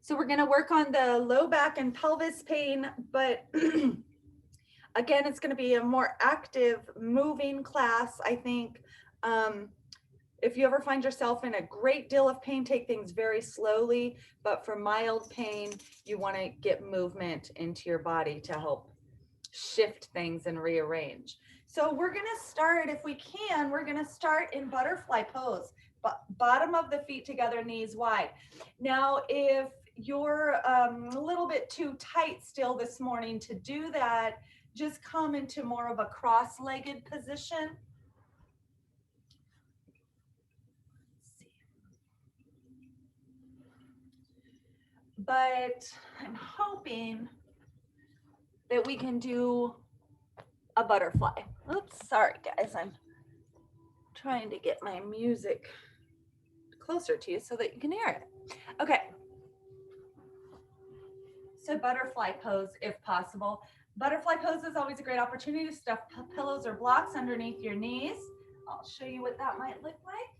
So we're going to work on the low back and pelvis pain, but again, it's going to be a more active moving class, I think. If you ever find yourself in a great deal of pain, take things very slowly, but for mild pain, you want to get movement into your body to help shift things and rearrange. So we're going to start, if we can, we're going to start in butterfly pose, bottom of the feet together, knees wide. Now, if you're a little bit too tight still this morning to do that, just come into more of a cross-legged position. But I'm hoping that we can do a butterfly. Oops, sorry guys, I'm trying to get my music closer to you so that you can hear it. Okay. So butterfly pose if possible. Butterfly pose is always a great opportunity to stuff pillows or blocks underneath your knees. I'll show you what that might look like.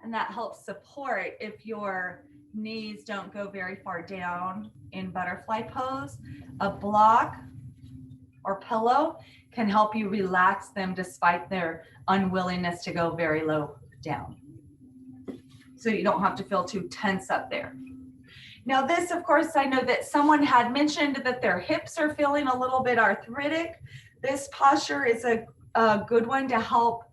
And that helps support if your knees don't go very far down in butterfly pose. A block or pillow can help you relax them despite their unwillingness to go very low down. So you don't have to feel too tense up there. Now this, of course, I know that someone had mentioned that their hips are feeling a little bit arthritic. This posture is a good one to help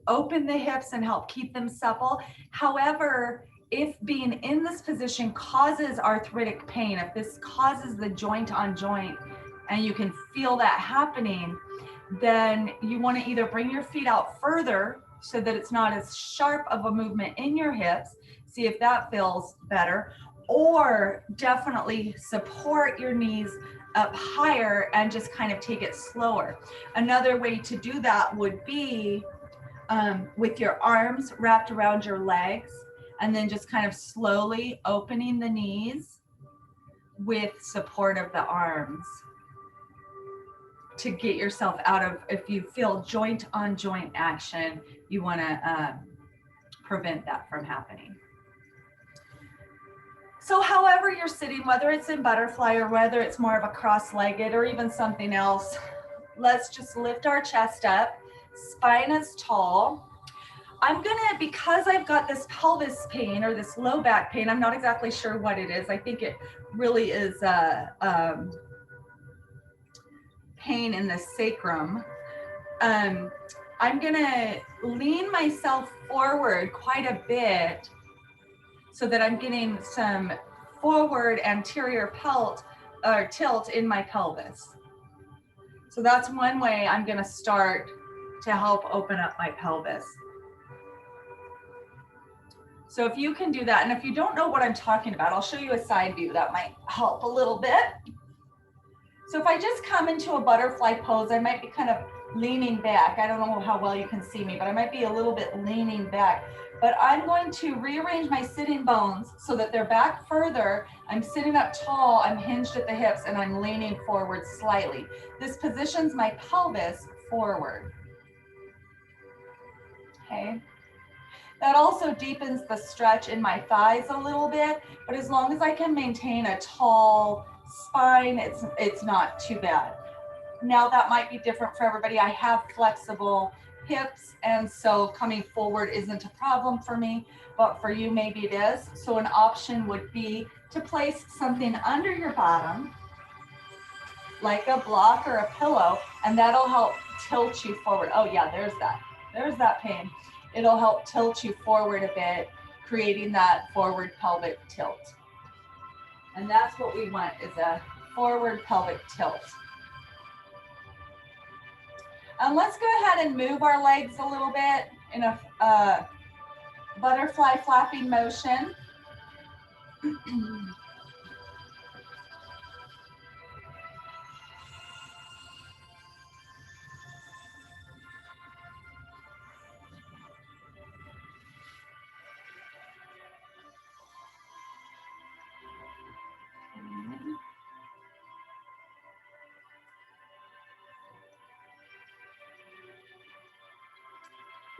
open the hips and help keep them supple. However, if being in this position causes arthritic pain, if this causes the joint on joint and you can feel that happening, then you want to either bring your feet out further so that it's not as sharp of a movement in your hips, see if that feels better, or definitely support your knees up higher and just kind of take it slower. Another way to do that would be with your arms wrapped around your legs and then just kind of slowly opening the knees with support of the arms to get yourself out of, if you feel joint on joint action, you want to prevent that from happening. So however you're sitting, whether it's in butterfly or whether it's more of a cross-legged or even something else, let's just lift our chest up, spine is tall. I'm gonna, because I've got this pelvis pain or this low back pain, I'm not exactly sure what it is. I think it really is pain in the sacrum. I'm gonna lean myself forward quite a bit so that I'm getting some forward anterior tilt in my pelvis. So that's one way I'm gonna start to help open up my pelvis. So if you can do that, and if you don't know what I'm talking about, I'll show you a side view that might help a little bit. So if I just come into a butterfly pose, I might be kind of leaning back. I don't know how well you can see me, but I might be a little bit leaning back. But I'm going to rearrange my sitting bones so that they're back further. I'm sitting up tall, I'm hinged at the hips, and I'm leaning forward slightly. This positions my pelvis forward. Okay. That also deepens the stretch in my thighs a little bit, but as long as I can maintain a tall spine, it's not too bad. Now that might be different for everybody. I have flexible hips, and so coming forward isn't a problem for me, but for you maybe it is. So an option would be to place something under your bottom, like a block or a pillow, and that'll help tilt you forward. Oh yeah, there's that pain. It'll help tilt you forward a bit, creating that forward pelvic tilt. And that's what we want, is a forward pelvic tilt. And let's go ahead and move our legs a little bit in a butterfly flapping motion.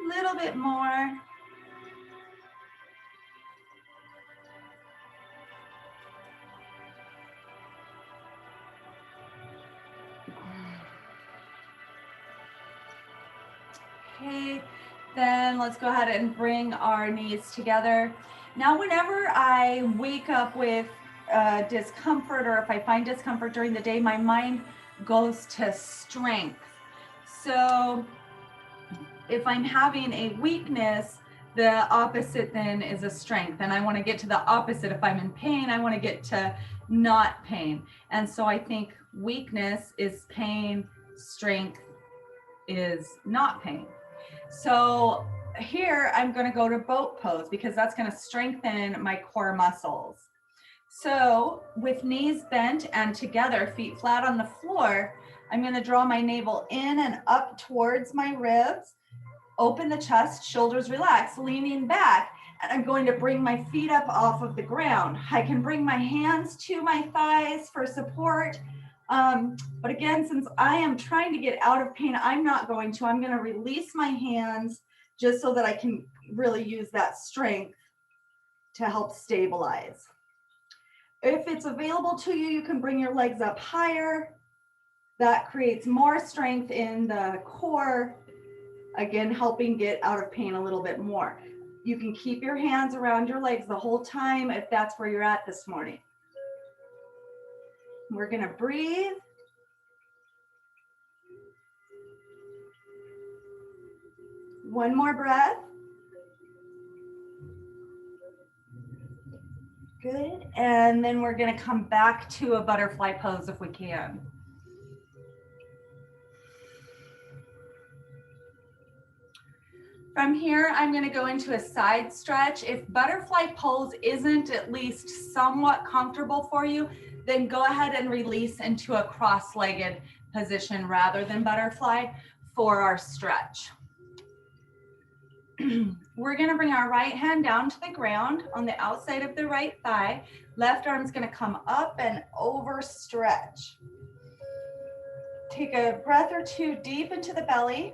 Little bit more. Okay, then let's go ahead and bring our knees together. Now, whenever I wake up with discomfort, or if I find discomfort during the day, my mind goes to strength. So if I'm having a weakness, the opposite then is a strength. And I want to get to the opposite. If I'm in pain, I want to get to not pain. And so I think weakness is pain, strength is not pain. So here I'm going to go to boat pose because that's going to strengthen my core muscles. So with knees bent and together, feet flat on the floor, I'm going to draw my navel in and up towards my ribs, open the chest, shoulders relax, leaning back, and I'm going to bring my feet up off of the ground. I can bring my hands to my thighs for support. But again, since I am trying to get out of pain, I'm not going to. I'm going to release my hands just so that I can really use that strength to help stabilize. If it's available to you, you can bring your legs up higher. That creates more strength in the core, again, helping get out of pain a little bit more. You can keep your hands around your legs the whole time if that's where you're at this morning. We're going to breathe. One more breath. Good. And then we're going to come back to a butterfly pose if we can. From here, I'm going to go into a side stretch. If butterfly pose isn't at least somewhat comfortable for you, then go ahead and release into a cross-legged position rather than butterfly for our stretch. We're going to bring our right hand down to the ground on the outside of the right thigh. Left arm's going to come up and over stretch. Take a breath or two deep into the belly.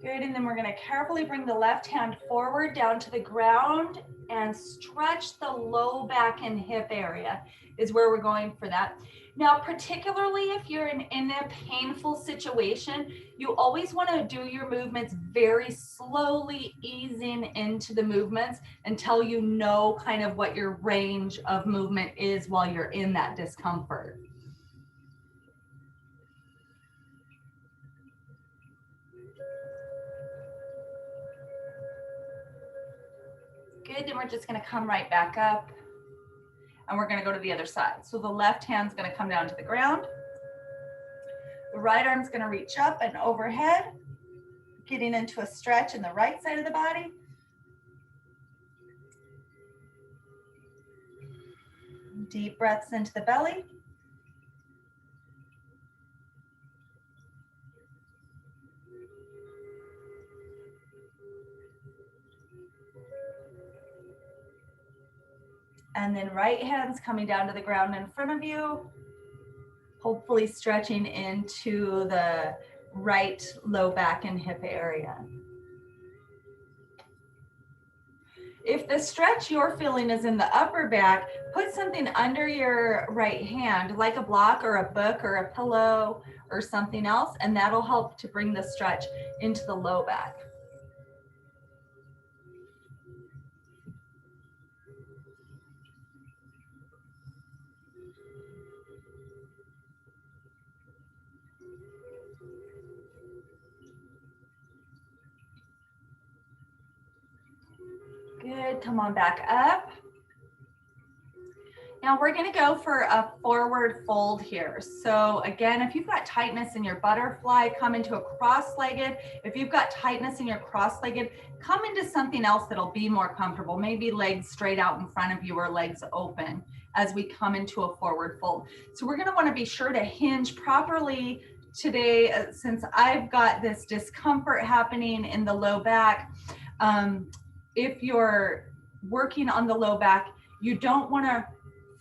Good, and then we're going to carefully bring the left hand forward down to the ground and stretch the low back and hip area is where we're going for that. Now, particularly if you're in a painful situation, you always want to do your movements very slowly, easing into the movements until you know kind of what your range of movement is while you're in that discomfort. Good, then we're just going to come right back up. And we're going to go to the other side. So the left hand's going to come down to the ground. The right arm's going to reach up and overhead, getting into a stretch in the right side of the body. Deep breaths into the belly. And then right hand's coming down to the ground in front of you, hopefully stretching into the right low back and hip area. If the stretch you're feeling is in the upper back, put something under your right hand, like a block or a book or a pillow or something else, and that'll help to bring the stretch into the low back. Good, come on back up. Now we're gonna go for a forward fold here. So again, if you've got tightness in your butterfly, come into a cross-legged. If you've got tightness in your cross-legged, come into something else that'll be more comfortable. Maybe legs straight out in front of you or legs open as we come into a forward fold. So we're gonna wanna be sure to hinge properly today, since I've got this discomfort happening in the low back. If you're working on the low back, you don't want to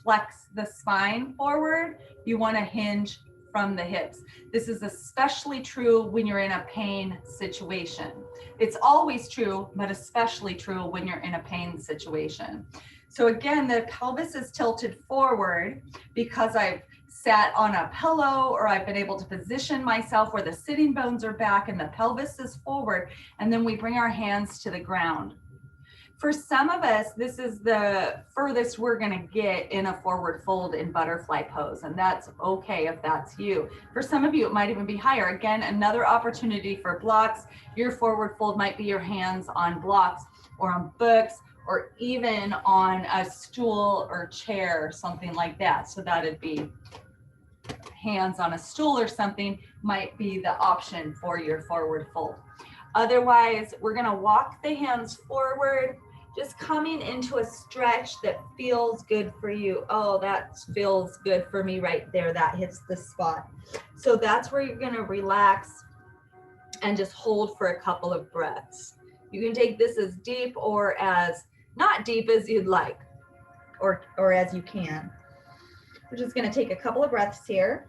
flex the spine forward, you want to hinge from the hips. This is especially true when you're in a pain situation. It's always true, but especially true when you're in a pain situation. So again, the pelvis is tilted forward because I've sat on a pillow, or I've been able to position myself where the sitting bones are back and the pelvis is forward, and then we bring our hands to the ground. For some of us, this is the furthest we're going to get in a forward fold in butterfly pose, and that's okay if that's you. For some of you, it might even be higher. Again, another opportunity for blocks. Your forward fold might be your hands on blocks or on books, or even on a stool or chair, something like that. So that'd be hands on a stool or something might be the option for your forward fold. Otherwise, we're going to walk the hands forward, just coming into a stretch that feels good for you. Oh, that feels good for me right there. That hits the spot. So that's where you're going to relax and just hold for a couple of breaths. You can take this as deep or as not deep as you'd like, or as you can. We're just going to take a couple of breaths here.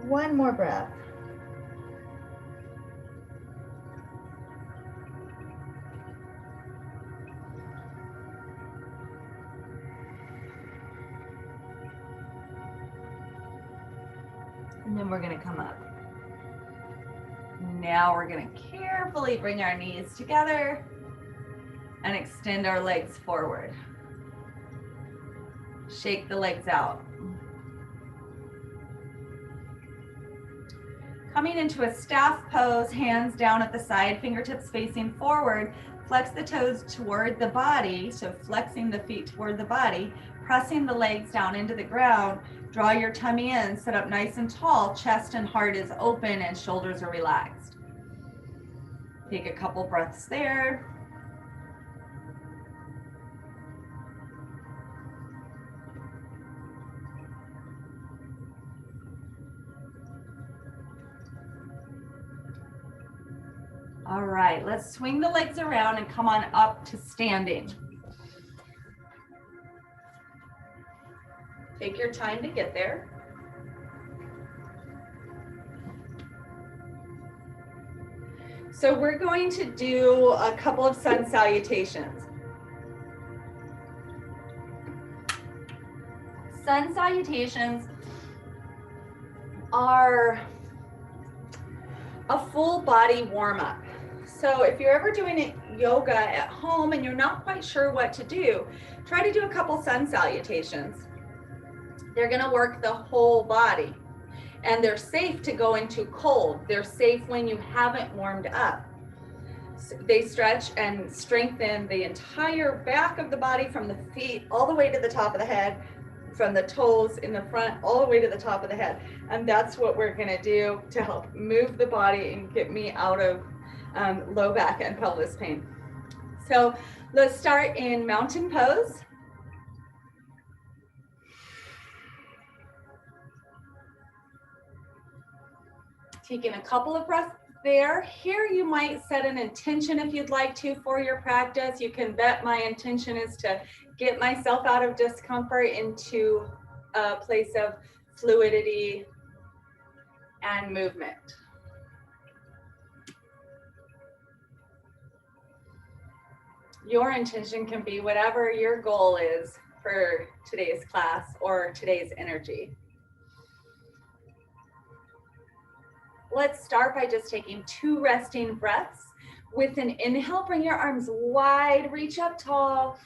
One more breath. And then we're going to come up. Now we're going to carefully bring our knees together and extend our legs forward. Shake the legs out. Coming into a staff pose, hands down at the side, fingertips facing forward. Flex the toes toward the body, so flexing the feet toward the body, pressing the legs down into the ground. Draw your tummy in, sit up nice and tall, chest and heart is open and shoulders are relaxed. Take a couple breaths there. All right, let's swing the legs around and come on up to standing. Take your time to get there. So we're going to do a couple of sun salutations. Sun salutations are a full body warm-up. So if you're ever doing yoga at home and you're not quite sure what to do, try to do a couple sun salutations. They're going to work the whole body, and they're safe to go into cold. They're safe when you haven't warmed up. So they stretch and strengthen the entire back of the body, from the feet all the way to the top of the head, from the toes in the front all the way to the top of the head. And that's what we're going to do to help move the body and get me out of low back and pelvis pain. So let's start in mountain pose. Taking a couple of breaths there. Here you might set an intention if you'd like to for your practice. You can bet my intention is to get myself out of discomfort into a place of fluidity and movement. Your intention can be whatever your goal is for today's class or today's energy. Let's start by just taking 2 resting breaths. With an inhale, bring your arms wide, reach up tall,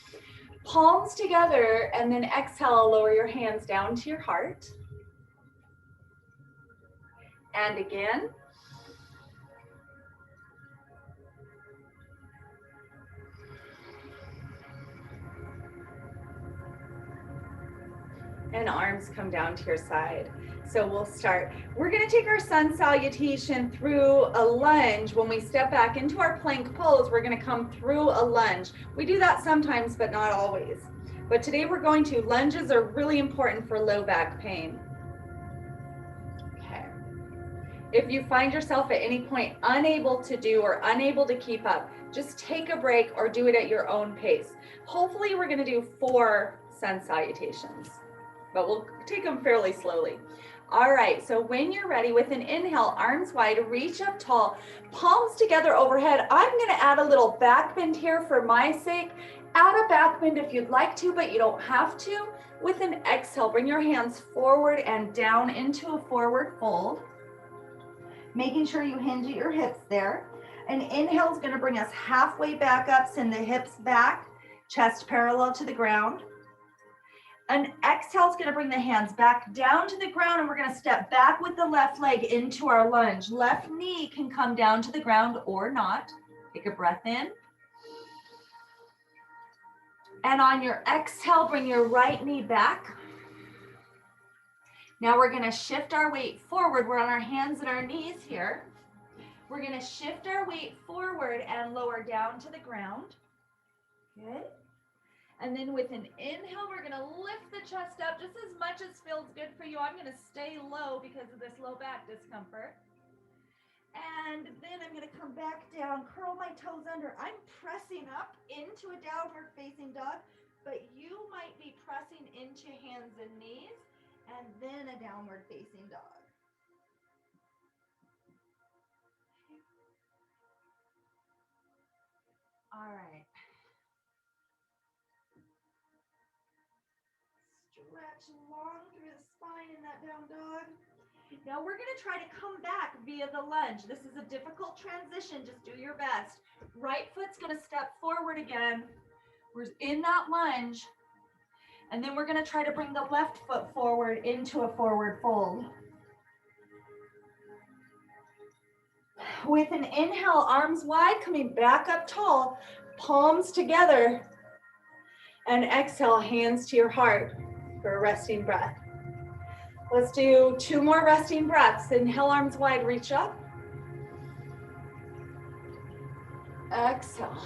palms together, and then exhale, lower your hands down to your heart. And again. and arms come down to your side. So we'll start. We're going to take our sun salutation through a lunge. When we step back into our plank pose, we're going to come through a lunge. We do that sometimes, but not always. But today we're going to. Lunges are really important for low back pain. Okay. If you find yourself at any point unable to do or unable to keep up, just take a break or do it at your own pace. Hopefully we're going to do 4 sun salutations, but we'll take them fairly slowly. All right, so when you're ready, with an inhale, arms wide, reach up tall, palms together overhead. I'm going to add a little back bend here for my sake. Add a back bend if you'd like to, but you don't have to. With an exhale, bring your hands forward and down into a forward fold, making sure you hinge at your hips there. An inhale is going to bring us halfway back up, send the hips back, chest parallel to the ground. An exhale is going to bring the hands back down to the ground, and we're going to step back with the left leg into our lunge. Left knee can come down to the ground or not. Take a breath in. And on your exhale, bring your right knee back. Now we're going to shift our weight forward. We're on our hands and our knees here. We're going to shift our weight forward and lower down to the ground. Good. And then with an inhale, we're going to lift the chest up just as much as feels good for you. I'm going to stay low because of this low back discomfort. And then I'm going to come back down, curl my toes under. I'm pressing up into a downward facing dog, but you might be pressing into hands and knees and then a downward facing dog. All right. Stretch long through the spine in that down dog. Now we're going to try to come back via the lunge. This is a difficult transition. Just do your best. Right foot's going to step forward again. We're in that lunge. And then we're going to try to bring the left foot forward into a forward fold. With an inhale, arms wide, coming back up tall, palms together. And exhale, hands to your heart for a resting breath. Let's do 2 more resting breaths. Inhale, arms wide, reach up. Exhale,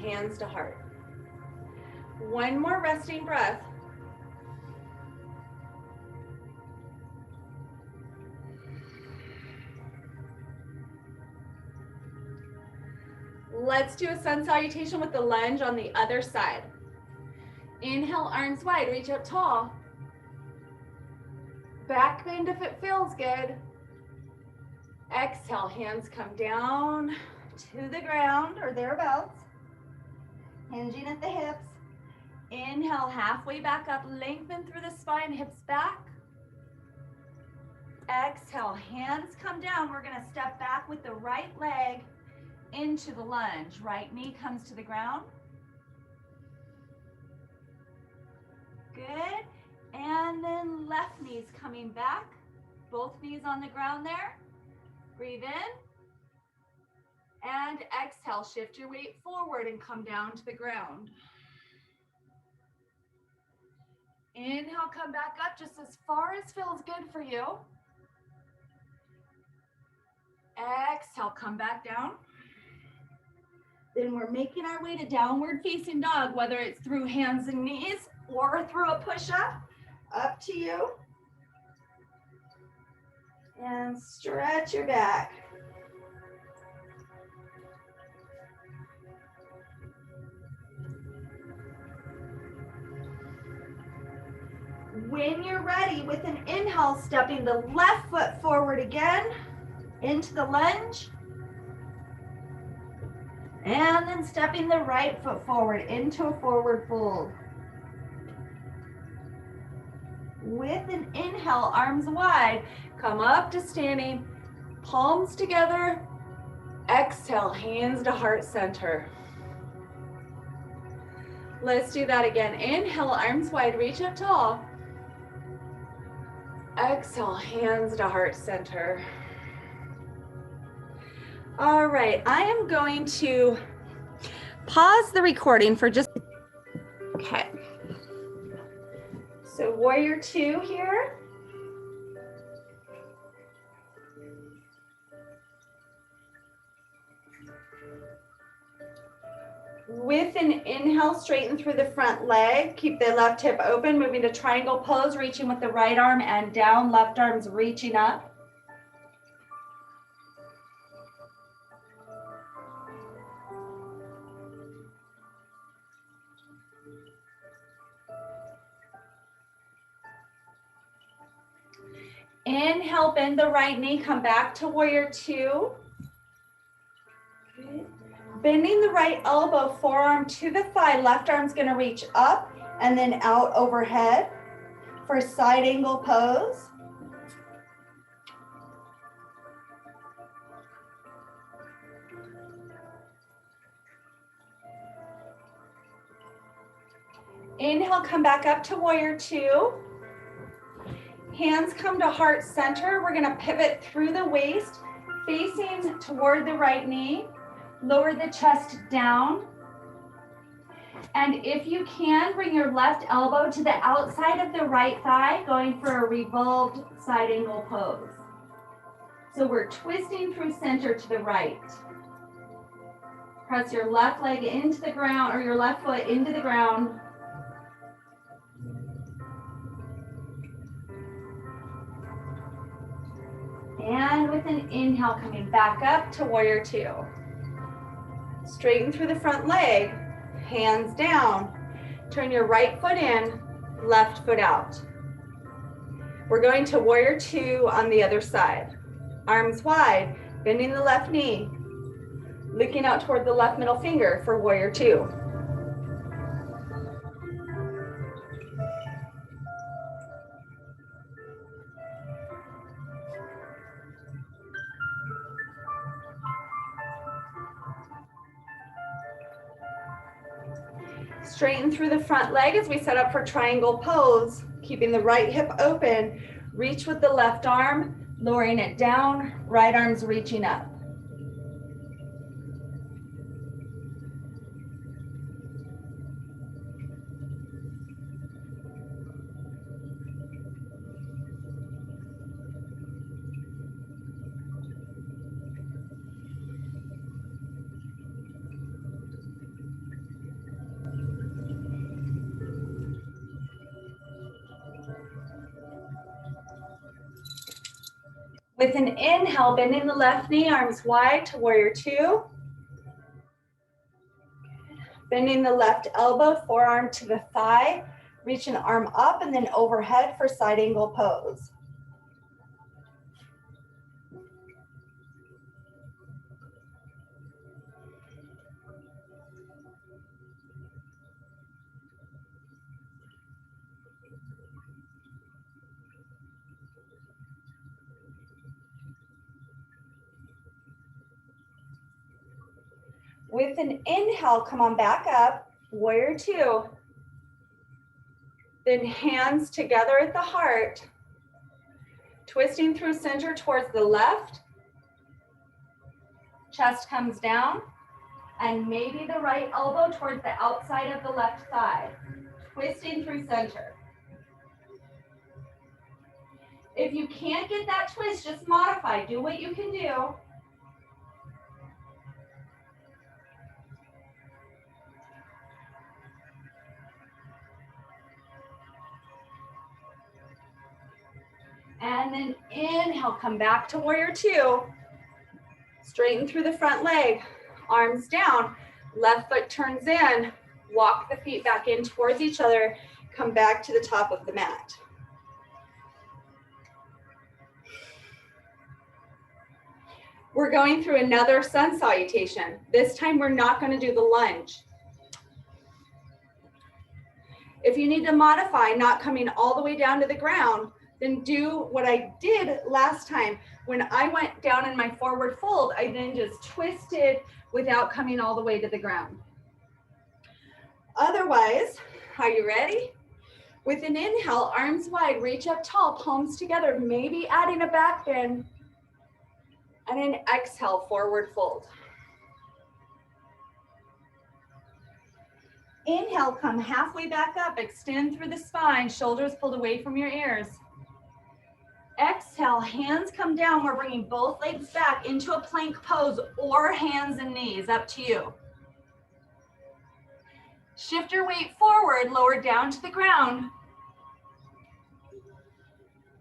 hands to heart. 1 more resting breath. Let's do a sun salutation with the lunge on the other side. Inhale, arms wide, reach up tall. Back bend if it feels good. Exhale, hands come down to the ground or thereabouts. Hinging at the hips. Inhale, halfway back up, lengthen through the spine, hips back. Exhale, hands come down. We're going to step back with the right leg into the lunge. Right knee comes to the ground. Good. And then left knee's coming back. Both knees on the ground there. Breathe in. And exhale, shift your weight forward and come down to the ground. Inhale, come back up just as far as feels good for you. Exhale, come back down. Then we're making our way to downward facing dog, whether it's through hands and knees or through a push-up. Up to you. And stretch your back. When you're ready, with an inhale, stepping the left foot forward again into the lunge. And then stepping the right foot forward into a forward fold. With an inhale, arms wide, come up to standing, palms together. Exhale, hands to heart center. Let's do that again. Inhale, arms wide, reach up tall. Exhale, hands to heart center. All right, I am going to pause the recording for just, okay. So warrior two here. With an inhale, straighten through the front leg. Keep the left hip open, moving to triangle pose, reaching with the right arm and down, left arm's reaching up. Inhale, bend the right knee, come back to warrior two. Bending the right elbow, forearm to the thigh, left arm's gonna reach up and then out overhead for side angle pose. Inhale, come back up to warrior two. Hands come to heart center. We're gonna pivot through the waist, facing toward the right knee. Lower the chest down. And if you can, bring your left elbow to the outside of the right thigh, going for a revolved side angle pose. So we're twisting through center to the right. Press your left leg into the ground, or your left foot into the ground. And with an inhale, coming back up to warrior two. Straighten through the front leg, hands down. Turn your right foot in, left foot out. We're going to warrior two on the other side. Arms wide, bending the left knee, looking out toward the left middle finger for warrior two. Straighten through the front leg as we set up for triangle pose, keeping the right hip open. Reach with the left arm, lowering it down, right arm's reaching up. With an inhale, bending the left knee, arms wide to warrior two. Bending the left elbow, forearm to the thigh. Reach an arm up and then overhead for side angle pose. With an inhale, come on back up, warrior two. Then hands together at the heart, twisting through center towards the left. Chest comes down, and maybe the right elbow towards the outside of the left thigh, twisting through center. If you can't get that twist, just modify, do what you can do. And then inhale, come back to warrior two. Straighten through the front leg, arms down, left foot turns in, walk the feet back in towards each other, come back to the top of the mat. We're going through another sun salutation. This time we're not going to do the lunge. If you need to modify, not coming all the way down to the ground, then do what I did last time. When I went down in my forward fold, I then just twisted without coming all the way to the ground. Otherwise, are you ready? With an inhale, arms wide, reach up tall, palms together, maybe adding a back bend. And an exhale, forward fold. Inhale, come halfway back up, extend through the spine, shoulders pulled away from your ears. Exhale, hands come down. We're bringing both legs back into a plank pose or hands and knees, up to you. Shift your weight forward, lower down to the ground.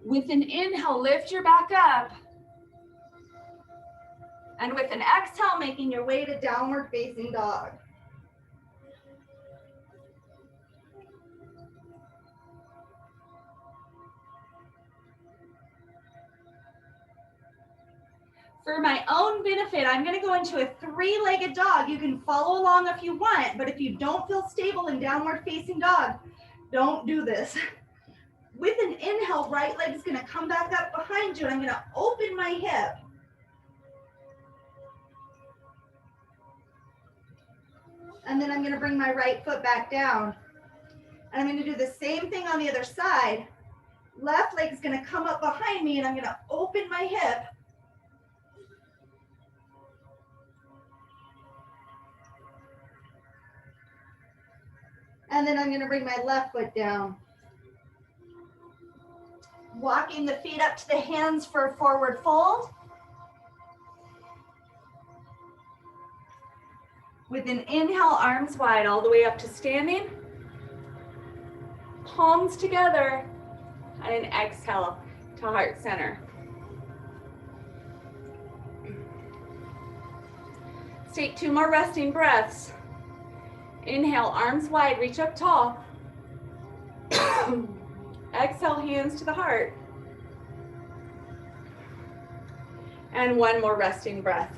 With an inhale, lift your back up. And with an exhale, making your way to downward facing dog. For my own benefit, I'm going to go into a three-legged dog. You can follow along if you want, but if you don't feel stable in downward facing dog, don't do this. With an inhale, right leg is going to come back up behind you, and I'm going to open my hip. And then I'm going to bring my right foot back down. And I'm going to do the same thing on the other side. Left leg is going to come up behind me, and I'm going to open my hip. And then I'm going to bring my left foot down. Walking the feet up to the hands for a forward fold. With an inhale, arms wide all the way up to standing. Palms together. And an exhale to heart center. Let's take 2 more resting breaths. Inhale, arms wide, reach up tall. Exhale, hands to the heart. And 1 more resting breath.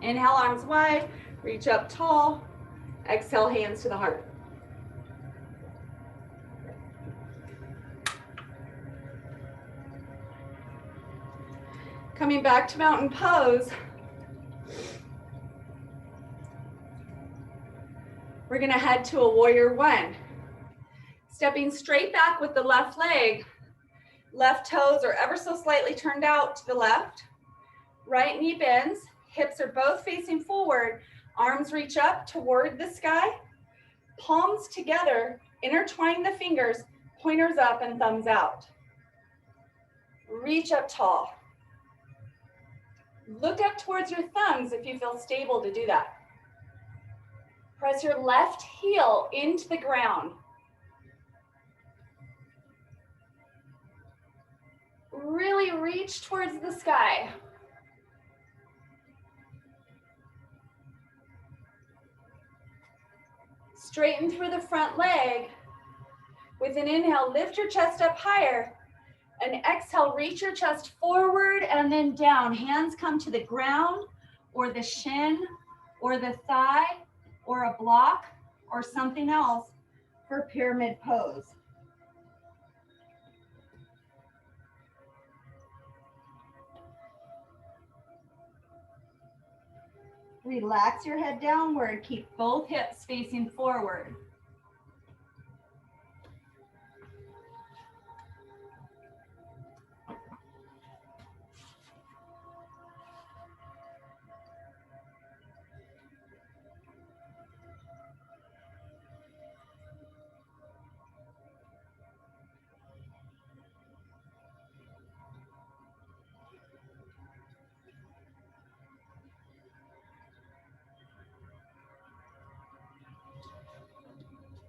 Inhale, arms wide, reach up tall. Exhale, hands to the heart. Coming back to mountain pose. We're going to head to a warrior 1. Stepping straight back with the left leg. Left toes are ever so slightly turned out to the left. Right knee bends. Hips are both facing forward. Arms reach up toward the sky. Palms together. Intertwine the fingers. Pointers up and thumbs out. Reach up tall. Look up towards your thumbs if you feel stable to do that. Press your left heel into the ground. Really reach towards the sky. Straighten through the front leg. With an inhale, lift your chest up higher. An exhale, reach your chest forward and then down. Hands come to the ground or the shin or the thigh or a block or something else for pyramid pose. Relax your head downward. Keep both hips facing forward.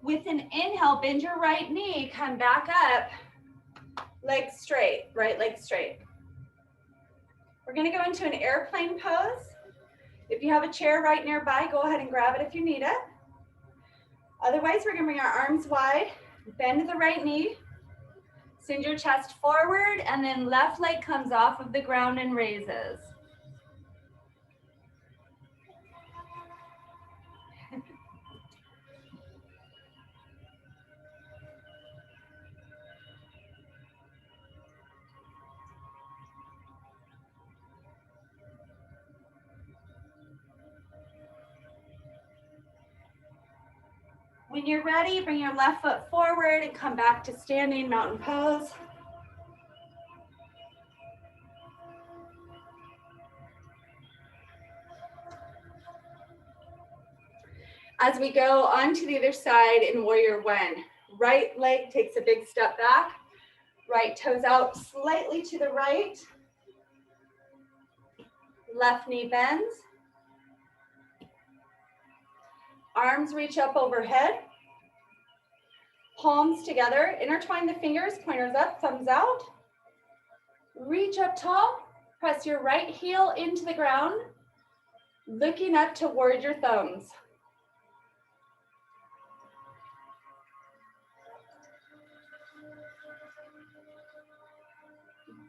With an inhale, bend your right knee, come back up, legs straight, right leg straight. We're gonna go into an airplane pose. If you have a chair right nearby, go ahead and grab it if you need it. Otherwise, we're gonna bring our arms wide, bend the right knee, send your chest forward, and then left leg comes off of the ground and raises. When you're ready, bring your left foot forward and come back to standing mountain pose. As we go onto the other side in warrior one, right leg takes a big step back, right toes out slightly to the right, left knee bends, arms reach up overhead, palms together, intertwine the fingers, pointers up, thumbs out, reach up tall, press your right heel into the ground, looking up toward your thumbs.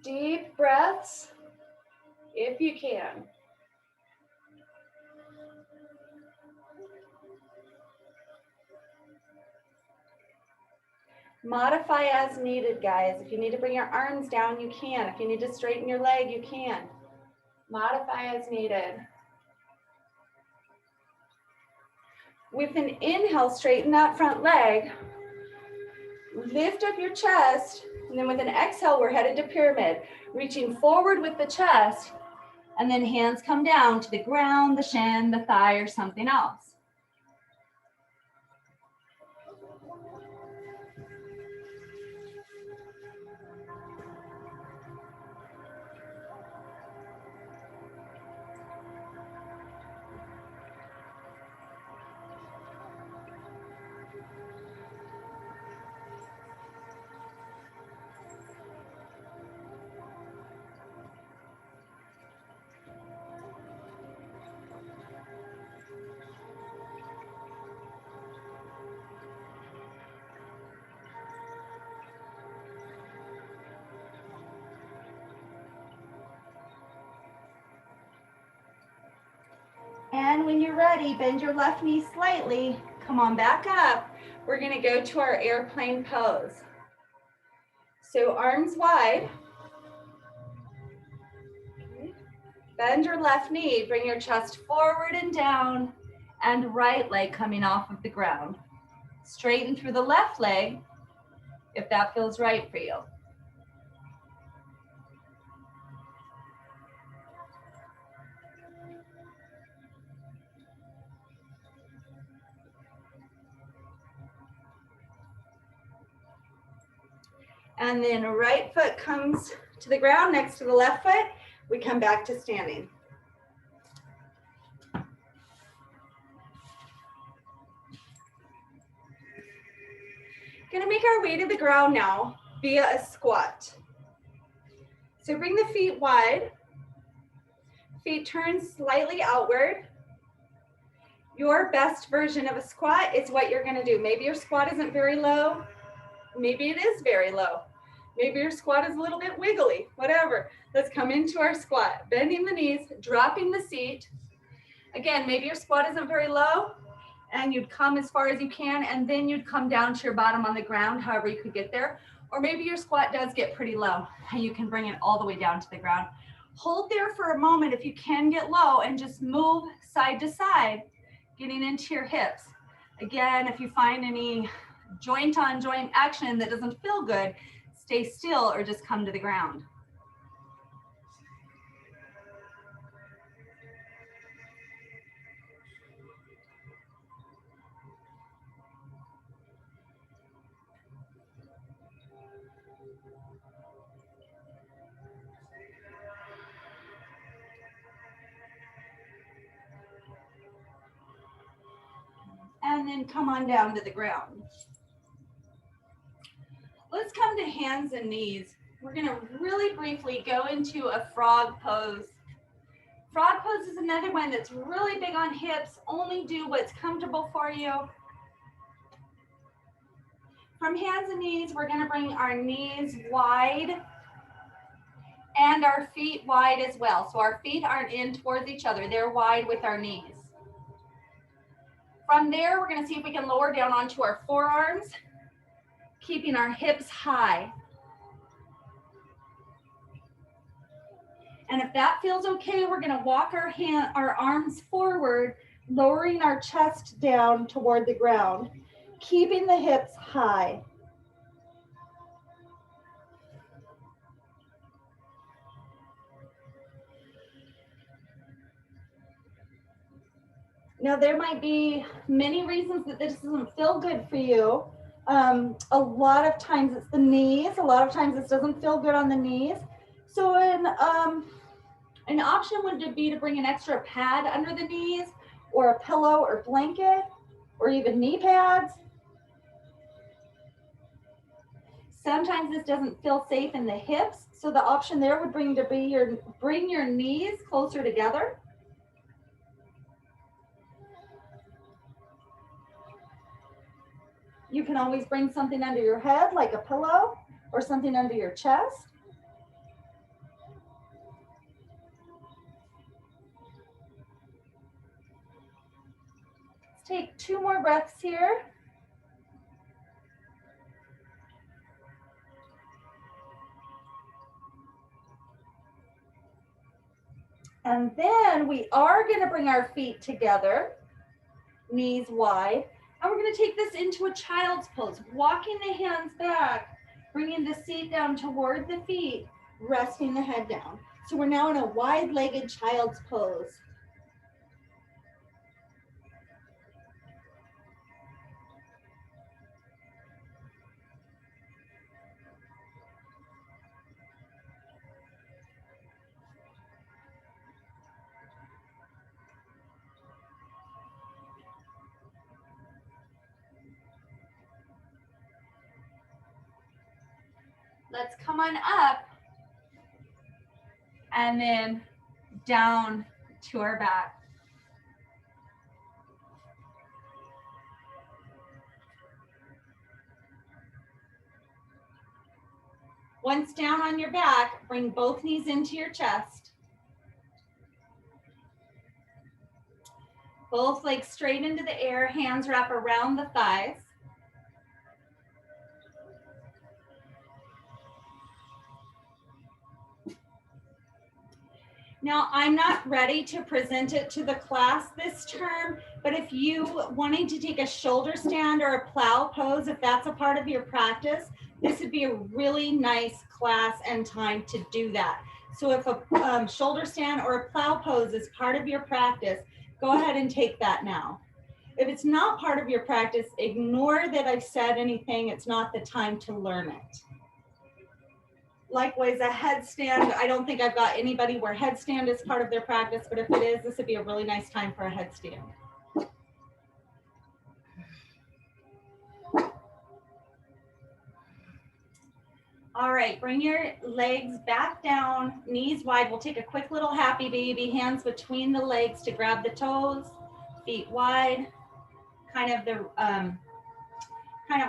Deep breaths, if you can. Modify as needed, guys. If you need to bring your arms down, you can. If you need to straighten your leg, you can. Modify as needed. With an inhale, straighten that front leg. Lift up your chest, and then with an exhale, we're headed to pyramid. Reaching forward with the chest, and then hands come down to the ground, the shin, the thigh, or something else. And when you're ready, bend your left knee slightly. Come on back up. We're gonna go to our airplane pose. So arms wide. Bend your left knee, bring your chest forward and down, and right leg coming off of the ground. Straighten through the left leg, if that feels right for you. And then right foot comes to the ground next to the left foot. We come back to standing. Gonna make our way to the ground now via a squat. So bring the feet wide. Feet turn slightly outward. Your best version of a squat is what you're gonna do. Maybe your squat isn't very low. Maybe it is very low. Maybe your squat is a little bit wiggly, whatever. Let's come into our squat. Bending the knees, dropping the seat. Again, maybe your squat isn't very low and you'd come as far as you can and then you'd come down to your bottom on the ground, however you could get there. Or maybe your squat does get pretty low and you can bring it all the way down to the ground. Hold there for a moment if you can get low and just move side to side, getting into your hips. Again, if you find any joint on joint action that doesn't feel good, stay still or just come to the ground. And then come on down to the ground. Let's come to hands and knees. We're gonna really briefly go into a frog pose. Frog pose is another one that's really big on hips. Only do what's comfortable for you. From hands and knees, we're gonna bring our knees wide and our feet wide as well. So our feet aren't in towards each other. They're wide with our knees. From there, we're gonna see if we can lower down onto our forearms, keeping our hips high. And if that feels okay, we're gonna walk our arms forward, lowering our chest down toward the ground, keeping the hips high. Now, there might be many reasons that this doesn't feel good for you. A lot of times it's the knees. A lot of times this doesn't feel good on the knees. So an option would be to bring an extra pad under the knees, or a pillow or blanket, or even knee pads. Sometimes this doesn't feel safe in the hips, so the option there would bring your knees closer together. You can always bring something under your head, like a pillow, or something under your chest. Let's take 2 more breaths here. And then we are going to bring our feet together, knees wide. And we're going to take this into a child's pose, walking the hands back, bringing the seat down toward the feet, resting the head down. So we're now in a wide-legged child's pose. Let's come on up and then down to our back. Once down on your back, bring both knees into your chest. Both legs straight into the air, hands wrap around the thighs. Now, I'm not ready to present it to the class this term, but if you wanting to take a shoulder stand or a plow pose, if that's a part of your practice, this would be a really nice class and time to do that. So if a shoulder stand or a plow pose is part of your practice, go ahead and take that now. If it's not part of your practice, ignore that I've said anything. It's not the time to learn it. Likewise, a headstand, I don't think I've got anybody where headstand is part of their practice, but if it is, this would be a really nice time for a headstand. All right, bring your legs back down, knees wide. We'll take a quick little happy baby, hands between the legs to grab the toes, feet wide, kind of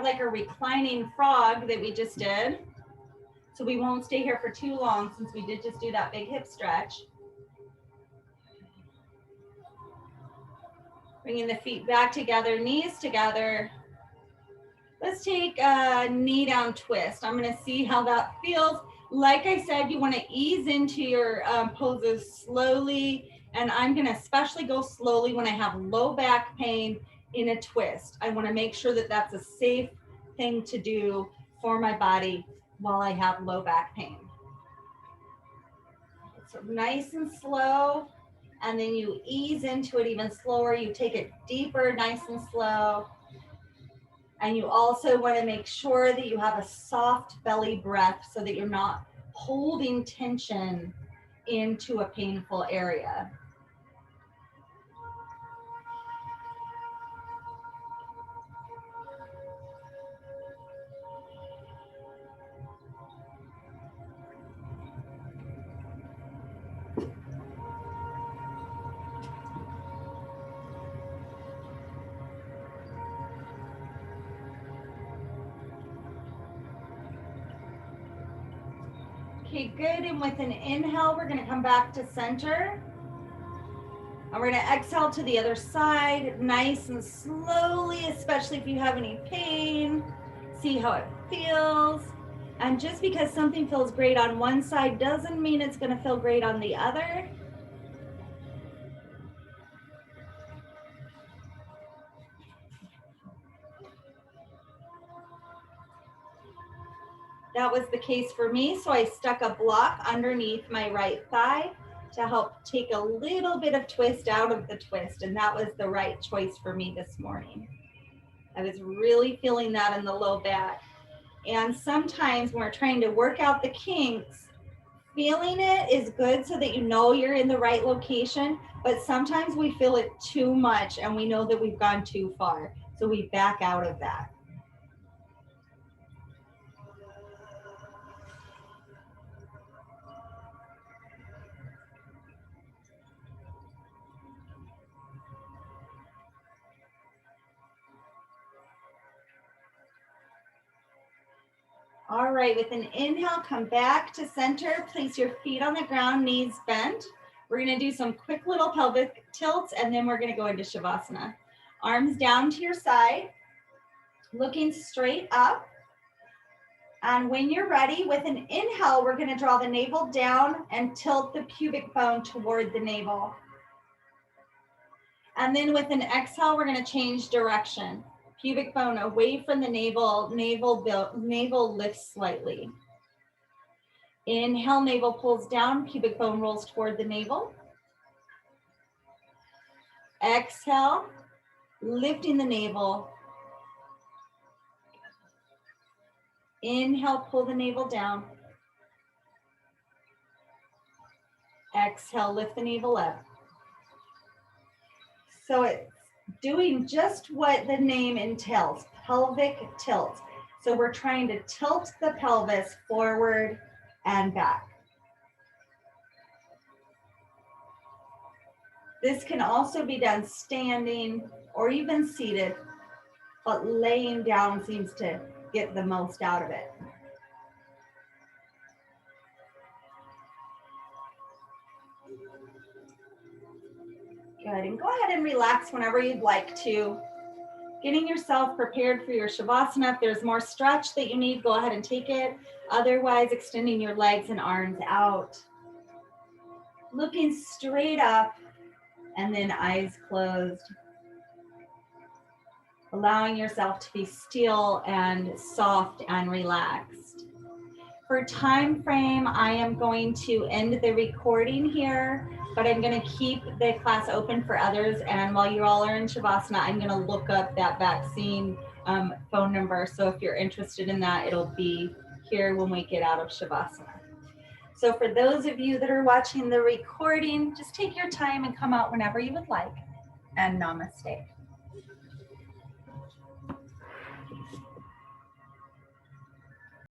like a reclining frog that we just did. So we won't stay here for too long since we did just do that big hip stretch. Bringing the feet back together, knees together. Let's take a knee down twist. I'm gonna see how that feels. Like I said, you wanna ease into your poses slowly, and I'm gonna especially go slowly when I have low back pain in a twist. I wanna make sure that that's a safe thing to do for my body while I have low back pain. So nice and slow, and then you ease into it even slower. You take it deeper, nice and slow. And you also want to make sure that you have a soft belly breath so that you're not holding tension into a painful area. Okay, good, and with an inhale, we're gonna come back to center. And we're gonna exhale to the other side, nice and slowly, especially if you have any pain. See how it feels. And just because something feels great on one side doesn't mean it's gonna feel great on the other. That was the case for me, so I stuck a block underneath my right thigh to to help take a little bit of twist out of the twist. And that was the right choice for me this morning. I was really feeling that in the low back. And sometimes when we're trying to work out the kinks, feeling it is good so that you know you're in the right location, but sometimes we feel it too much and we know that we've gone too far. So we back out of that. All right, with an inhale, come back to center, place your feet on the ground, knees bent. We're gonna do some quick little pelvic tilts and then we're gonna go into Shavasana. Arms down to your side, looking straight up. And when you're ready, with an inhale, we're gonna draw the navel down and tilt the pubic bone toward the navel. And then with an exhale, we're gonna change direction. Pubic bone away from the navel, navel lifts slightly. Inhale, navel pulls down, pubic bone rolls toward the navel. Exhale, lifting the navel. Inhale, pull the navel down. Exhale, lift the navel up. So it's doing just what the name entails, pelvic tilt. So we're trying to tilt the pelvis forward and back. This can also be done standing or even seated, but laying down seems to get the most out of it. Good, and go ahead and relax whenever you'd like to. Getting yourself prepared for your Shavasana. If there's more stretch that you need, go ahead and take it. Otherwise, extending your legs and arms out. Looking straight up and then eyes closed. Allowing yourself to be still and soft and relaxed. For time frame, I am going to end the recording here, but I'm going to keep the class open for others. And while you all are in Shavasana, I'm going to look up that vaccine phone number. So if you're interested in that, it'll be here when we get out of Shavasana. So for those of you that are watching the recording, just take your time and come out whenever you would like. And namaste.